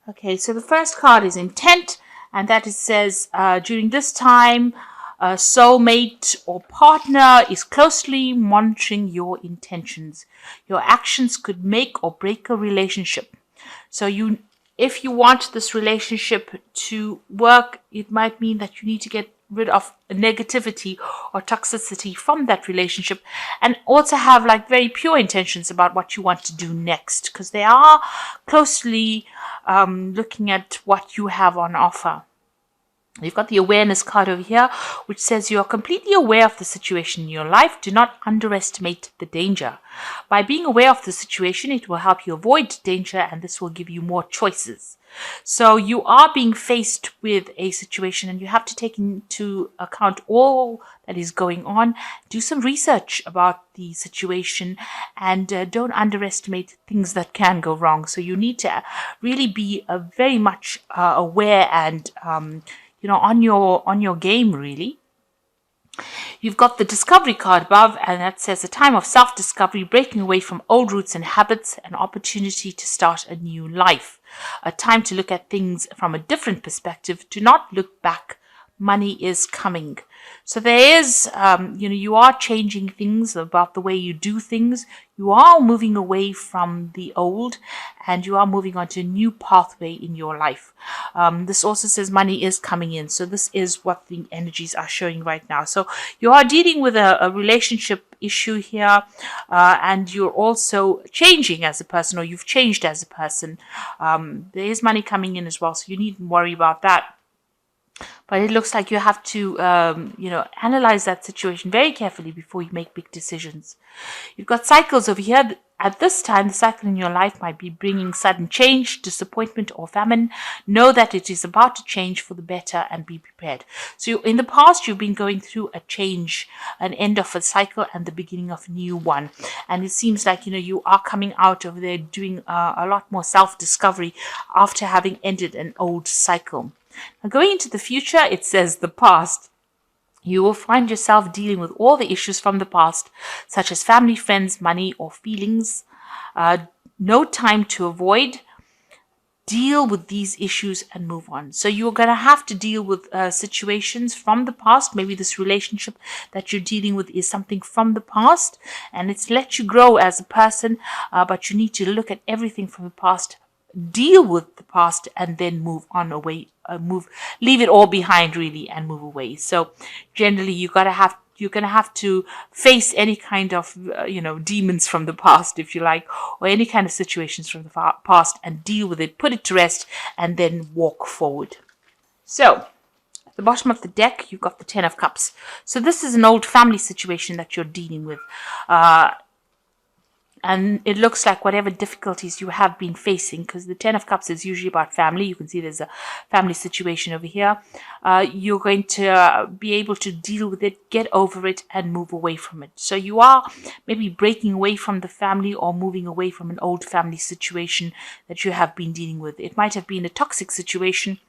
Okay, so the first card is intent, and that it says during this time, a soulmate or partner is closely monitoring your intentions. Your actions could make or break a relationship. So if you want this relationship to work, it might mean that you need to get rid of negativity or toxicity from that relationship, and also have like very pure intentions about what you want to do next, because they are closely looking at what you have on offer. You've got the awareness card over here, which says you are completely aware of the situation in your life. Do not underestimate the danger. By being aware of the situation, it will help you avoid danger, and this will give you more choices. So you are being faced with a situation, and you have to take into account all that is going on. Do some research about the situation, and don't underestimate things that can go wrong. So you need to really be very much aware and on your game, really. You've got the discovery card above, and that says a time of self-discovery, breaking away from old roots and habits, an opportunity to start a new life. A time to look at things from a different perspective, to not look back. Money is coming. So there is, you are changing things about the way you do things. You are moving away from the old, and you are moving on to a new pathway in your life. This also says money is coming in. So this is what the energies are showing right now. So you are dealing with a relationship issue here, and you're also changing as a person, or you've changed as a person. There is money coming in as well, so you needn't worry about that. But it looks like you have to, analyze that situation very carefully before you make big decisions. You've got cycles over here. At this time, the cycle in your life might be bringing sudden change, disappointment, or famine. Know that it is about to change for the better, and be prepared. So in the past, you've been going through a change, an end of a cycle and the beginning of a new one. And it seems like, you are coming out of there doing a lot more self-discovery after having ended an old cycle. Now, going into the future, it says the past. You will find yourself dealing with all the issues from the past, such as family, friends, money, or feelings. No time to avoid. Deal with these issues and move on. So you're going to have to deal with situations from the past. Maybe this relationship that you're dealing with is something from the past, and it's let you grow as a person, but you need to look at everything from the past, deal with the past, and then move on away, leave it all behind really, and move away. So generally you're going to have to face any kind of demons from the past, if you like, or any kind of situations from the past, and deal with it, put it to rest, and then walk forward. So at the bottom of the deck, you've got the 10 of Cups. So this is an old family situation that you're dealing with. And it looks like whatever difficulties you have been facing, because the 10 of Cups is usually about family. You can see there's a family situation over here. You're going to be able to deal with it, get over it, and move away from it. So you are maybe breaking away from the family, or moving away from an old family situation that you have been dealing with. It might have been a toxic situation,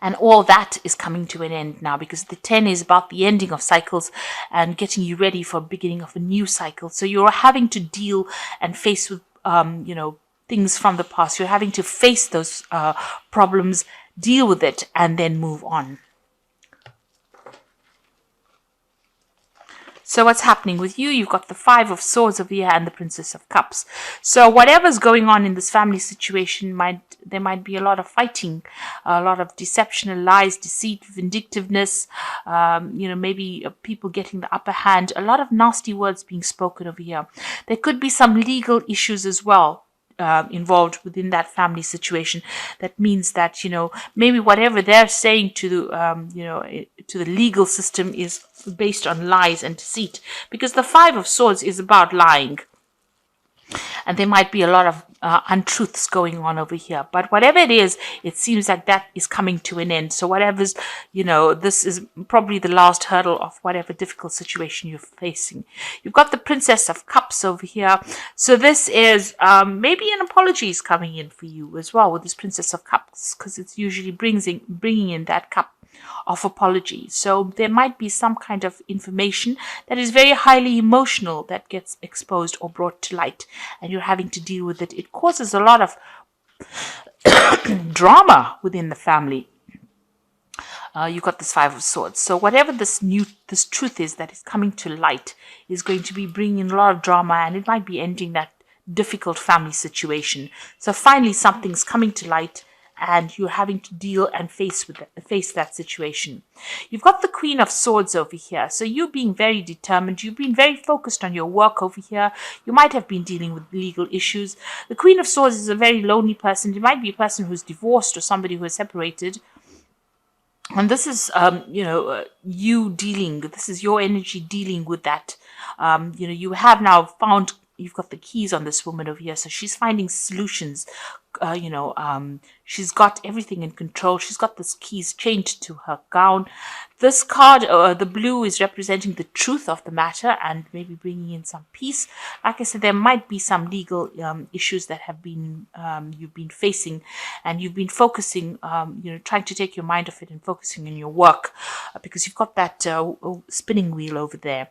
and all that is coming to an end now, because the 10 is about the ending of cycles and getting you ready for the beginning of a new cycle. So you're having to deal and face with, things from the past. You're having to face those problems, deal with it, and then move on. So what's happening with you? You've got the 5 of Swords over here and the Princess of Cups. So whatever's going on in this family situation, there might be a lot of fighting, a lot of deception, lies, deceit, vindictiveness, maybe people getting the upper hand, a lot of nasty words being spoken over here. There could be some legal issues as well involved within that family situation. That means that, maybe whatever they're saying to the, to the legal system is based on lies and deceit, because the 5 of Swords is about lying. And there might be a lot of untruths going on over here. But whatever it is, it seems like that is coming to an end. So whatever's, this is probably the last hurdle of whatever difficult situation you're facing. You've got the Princess of Cups over here. So this is maybe an apology is coming in for you as well with this Princess of Cups, because it's usually bringing in that cup of apology. So there might be some kind of information that is very highly emotional that gets exposed or brought to light, and you're having to deal with it. It causes a lot of drama within the family. You've got this Five of Swords. So whatever this truth is that is coming to light is going to be bringing a lot of drama, and it might be ending that difficult family situation. So finally something's coming to light, and you're having to deal and face that situation. You've got the Queen of Swords over here. So you're being very determined. You've been very focused on your work over here. You might have been dealing with legal issues. The Queen of Swords is a very lonely person. It might be a person who's divorced or somebody who is separated. And this is, you dealing, this is your energy dealing with that. You have now found, you've got the keys on this woman over here. So she's finding solutions. She's got everything in control. She's got this keys chained to her gown. This card, the blue, is representing the truth of the matter and maybe bringing in some peace. Like I said, there might be some legal issues that have been you've been facing, and you've been focusing, trying to take your mind off it and focusing on your work, because you've got that spinning wheel over there.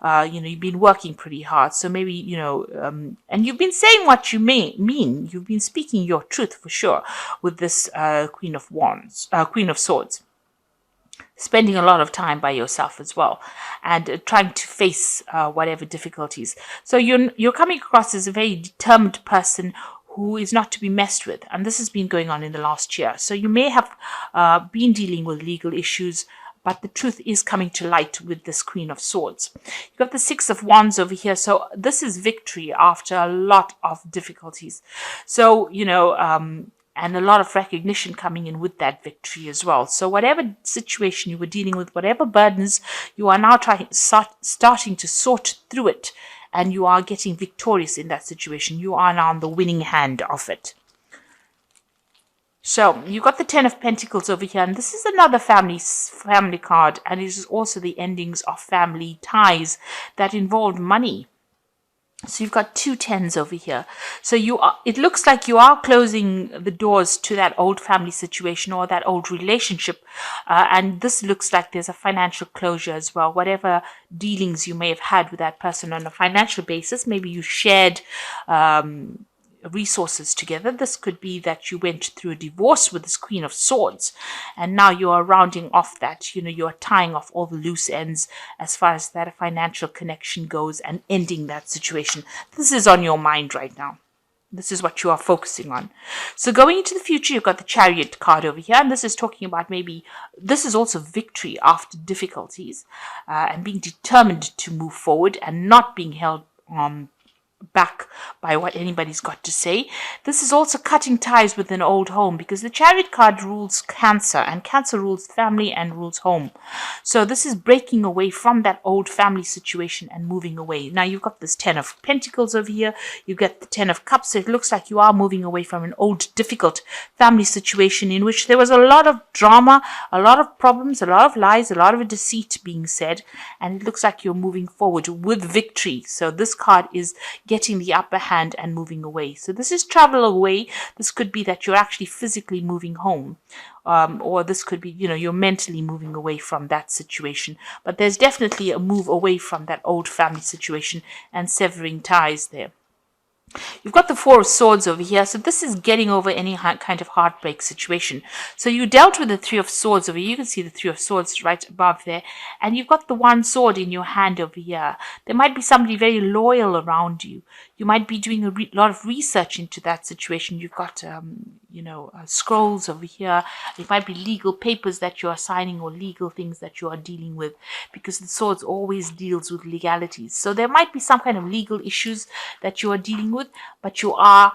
You've been working pretty hard, so maybe, and you've been saying what you mean. You've been speaking your truth for sure with this Queen of Swords. Spending a lot of time by yourself as well, and trying to face whatever difficulties. So you're coming across as a very determined person who is not to be messed with, and this has been going on in the last year. So you may have been dealing with legal issues, but the truth is coming to light with this Queen of Swords. You've got the Six of Wands over here. So this is victory after a lot of difficulties. So, and a lot of recognition coming in with that victory as well. So whatever situation you were dealing with, whatever burdens, you are now starting to sort through it, and you are getting victorious in that situation. You are now on the winning hand of it. So you've got the Ten of Pentacles over here, and this is another family card, and it is also the endings of family ties that involve money. So you've got two tens over here. So it looks like you are closing the doors to that old family situation or that old relationship. And this looks like there's a financial closure as well. Whatever dealings you may have had with that person on a financial basis, maybe you shared resources together. This could be that you went through a divorce with this Queen of Swords, and now you are rounding off that, you are tying off all the loose ends as far as that financial connection goes and ending that situation. This is on your mind right now. This is what you are focusing on. So going into the future, you've got the Chariot card over here, and this is talking about maybe this is also victory after difficulties, and being determined to move forward and not being held back by what anybody's got to say. This is also cutting ties with an old home, because the Chariot card rules Cancer, and Cancer rules family and rules home. So this is breaking away from that old family situation and moving away. Now you've got this Ten of Pentacles over here. You get the Ten of Cups. So it looks like you are moving away from an old difficult family situation in which there was a lot of drama, a lot of problems, a lot of lies, a lot of deceit being said, and it looks like you're moving forward with victory. So this card is getting the upper hand and moving away. So this is travel away. This could be that you're actually physically moving home, or this could be, you're mentally moving away from that situation. But there's definitely a move away from that old family situation and severing ties there. You've got the Four of Swords over here. So this is getting over any kind of heartbreak situation. So you dealt with the Three of Swords over here. You can see the Three of Swords right above there. And you've got the one sword in your hand over here. There might be somebody very loyal around you. You might be doing a lot of research into that situation. You've got, scrolls over here. It might be legal papers that you are signing or legal things that you are dealing with, because the swords always deals with legalities. So there might be some kind of legal issues that you are dealing with, but you are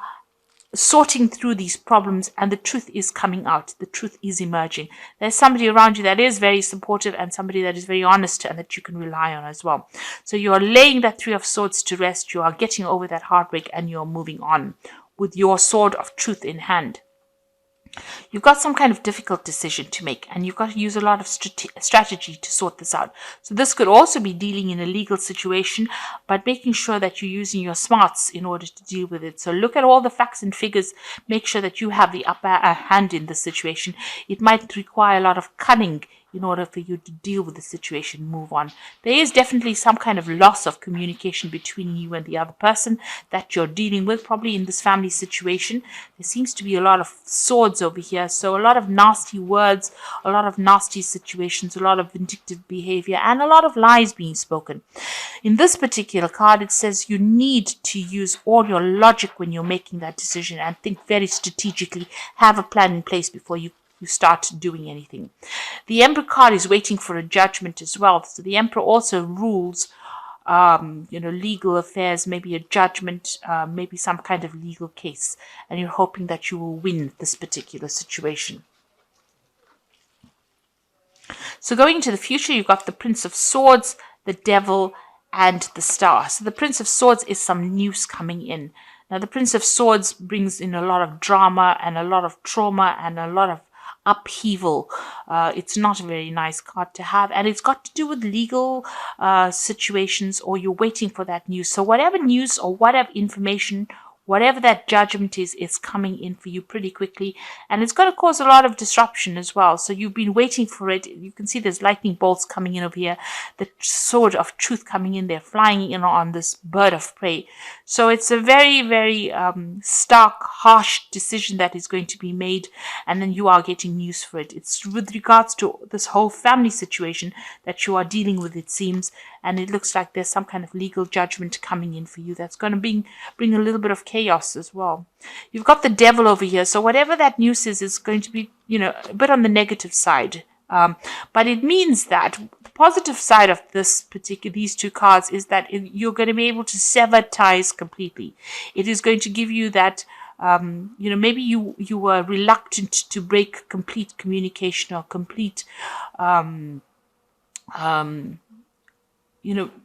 sorting through these problems, and the truth is coming out. The truth is emerging. There's somebody around you that is very supportive, and somebody that is very honest and that you can rely on as well. So you are laying that Three of Swords to rest. You are getting over that heartbreak, and you're moving on with your sword of truth in hand. You've got some kind of difficult decision to make, and you've got to use a lot of strategy to sort this out. So this could also be dealing in a legal situation, but making sure that you're using your smarts in order to deal with it. So look at all the facts and figures. Make sure that you have the upper hand in the situation. It might require a lot of cunning in order for you to deal with the situation, move on. There is definitely some kind of loss of communication between you and the other person that you're dealing with, probably in this family situation. There seems to be a lot of swords over here, so a lot of nasty words, a lot of nasty situations, a lot of vindictive behavior, and a lot of lies being spoken. In this particular card, it says you need to use all your logic when you're making that decision and think very strategically, have a plan in place before you start doing anything. The Emperor card is waiting for a judgment as well. So the Emperor also rules, legal affairs, maybe a judgment, maybe some kind of legal case, and you're hoping that you will win this particular situation. So going into the future, you've got the Prince of Swords, the Devil, and the Star. So the Prince of Swords is some news coming in. Now, the Prince of Swords brings in a lot of drama and a lot of trauma and a lot of upheaval. It's not a very nice card to have, and it's got to do with legal situations, or you're waiting for that news. So whatever news or whatever information, whatever that judgment is coming in for you pretty quickly, and it's going to cause a lot of disruption as well. So you've been waiting for it. You can see there's lightning bolts coming in over here, the sword of truth coming in there, flying in on this bird of prey. So it's a very, very stark, harsh decision that is going to be made, and then you are getting news for it. It's with regards to this whole family situation that you are dealing with, it seems, and it looks like there's some kind of legal judgment coming in for you that's going to bring a little bit of chaos as well. You've got the Devil over here, so whatever that news is going to be, a bit on the negative side. But it means that the positive side of these two cards is that you're going to be able to sever ties completely. It is going to give you that, maybe you were reluctant to break complete communication or complete,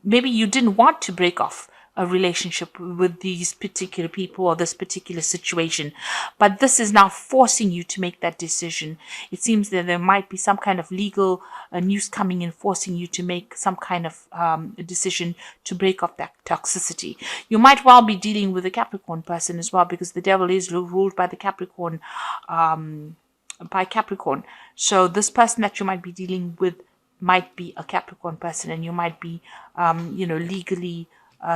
maybe you didn't want to break off a relationship with these particular people or this particular situation, but this is now forcing you to make that decision. It seems that there might be some kind of legal news coming in, forcing you to make some kind of decision to break off that toxicity. You might well be dealing with a Capricorn person as well, because the Devil is ruled by the Capricorn, So this person that you might be dealing with might be a Capricorn person, and you might be, legally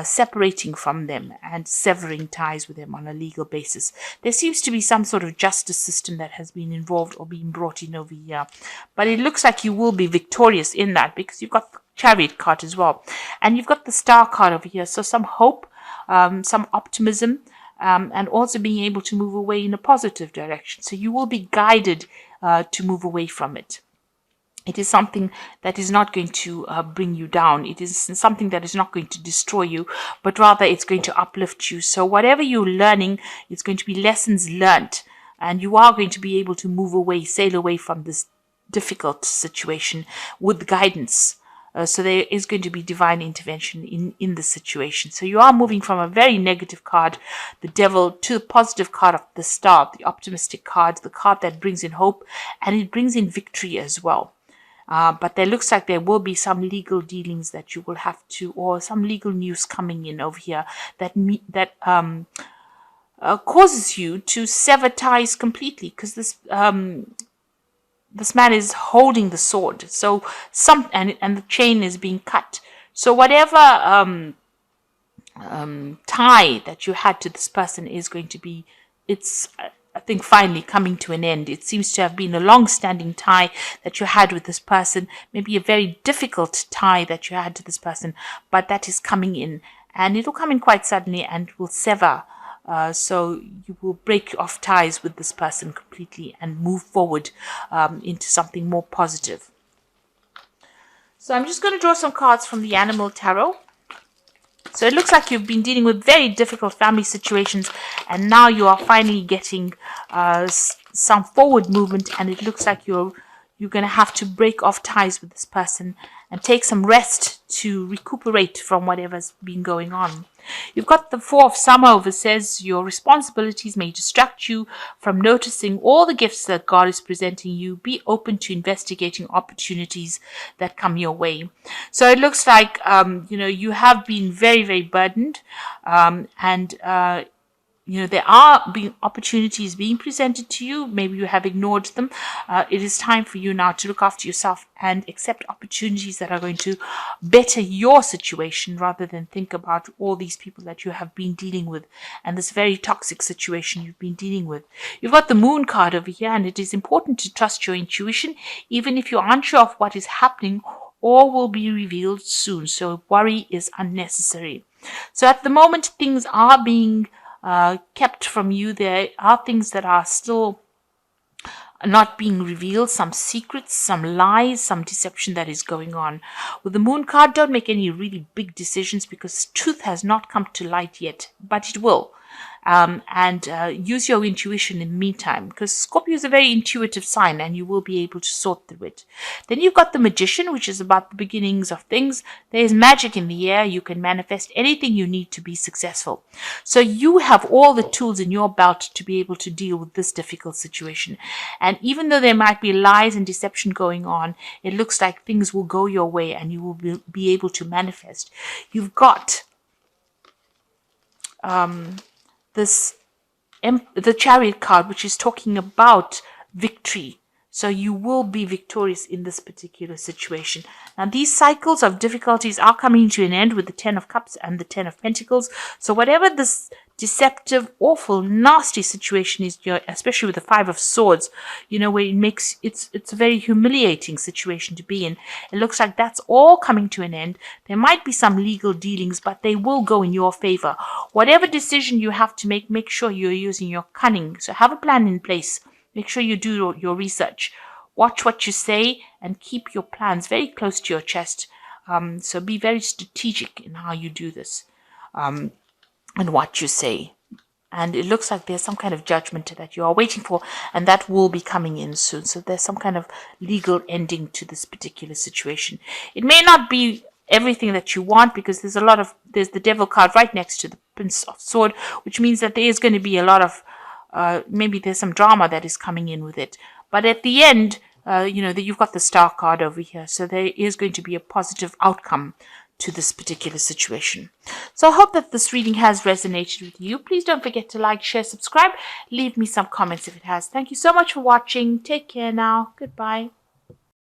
separating from them and severing ties with them on a legal basis. There seems to be some sort of justice system that has been involved or been brought in over here. But it looks like you will be victorious in that, because you've got the Chariot card as well. And you've got the Star card over here. So some hope, some optimism, and also being able to move away in a positive direction. So you will be guided to move away from it. It is something that is not going to bring you down. It is something that is not going to destroy you, but rather it's going to uplift you. So whatever you're learning, it's going to be lessons learnt, and you are going to be able to move away, sail away from this difficult situation with guidance. So there is going to be divine intervention in the situation. So you are moving from a very negative card, the Devil, to the positive card of the Star, the optimistic card, the card that brings in hope, and it brings in victory as well. But there looks like there will be some legal dealings that you will have to, or some legal news coming in over here that causes you to sever ties completely, because this man is holding the sword. So and the chain is being cut. So whatever tie that you had to this person is going to be, I think, finally coming to an end. It seems to have been a long-standing tie that you had with this person, maybe a very difficult tie that you had to this person, but that is coming in, and it will come in quite suddenly and will sever. So you will break off ties with this person completely and move forward into something more positive. So I'm just going to draw some cards from the Animal Tarot. So it looks like you've been dealing with very difficult family situations, and now you are finally getting some forward movement, and it looks like you're going to have to break off ties with this person and take some rest to recuperate from whatever's been going on. You've got the Four of Summer over, says your responsibilities may distract you from noticing all the gifts that God is presenting you. Be open to investigating opportunities that come your way. So it looks like, you have been very, very burdened, and there are being opportunities being presented to you. Maybe you have ignored them. It is time for you now to look after yourself and accept opportunities that are going to better your situation, rather than think about all these people that you have been dealing with and this very toxic situation you've been dealing with. You've got the Moon card over here, and it is important to trust your intuition, even if you're unsure of what is happening or will be revealed soon. So worry is unnecessary. So at the moment, things are being kept from you. There are things that are still not being revealed, some secrets, some lies, some deception that is going on. With the Moon card, don't make any really big decisions because truth has not come to light yet, but it will. And use your intuition in the meantime, because Scorpio is a very intuitive sign and you will be able to sort through it. Then you've got the Magician, which is about the beginnings of things. There is magic in the air. You can manifest anything you need to be successful. So you have all the tools in your belt to be able to deal with this difficult situation. And even though there might be lies and deception going on, it looks like things will go your way and you will be able to manifest. You've got the Chariot card, which is talking about victory. So you will be victorious in this particular situation. Now, these cycles of difficulties are coming to an end with the 10 of Cups and the 10 of Pentacles. So whatever this deceptive, awful, nasty situation is, especially with the 5 of Swords, where it's a very humiliating situation to be in. It looks like that's all coming to an end. There might be some legal dealings, but they will go in your favor. Whatever decision you have to make sure you're using your cunning. So have a plan in place. Make sure you do your research. Watch what you say and keep your plans very close to your chest. So be very strategic in how you do this and what you say. And it looks like there's some kind of judgment that you are waiting for, and that will be coming in soon. So there's some kind of legal ending to this particular situation. It may not be everything that you want, because there's the Devil card right next to the Prince of Swords, which means that there is going to be a lot of maybe there's some drama that is coming in with it. But at the end, you've got the Star card over here. So there is going to be a positive outcome to this particular situation. So I hope that this reading has resonated with you. Please don't forget to like, share, subscribe. Leave me some comments if it has. Thank you so much for watching. Take care now. Goodbye.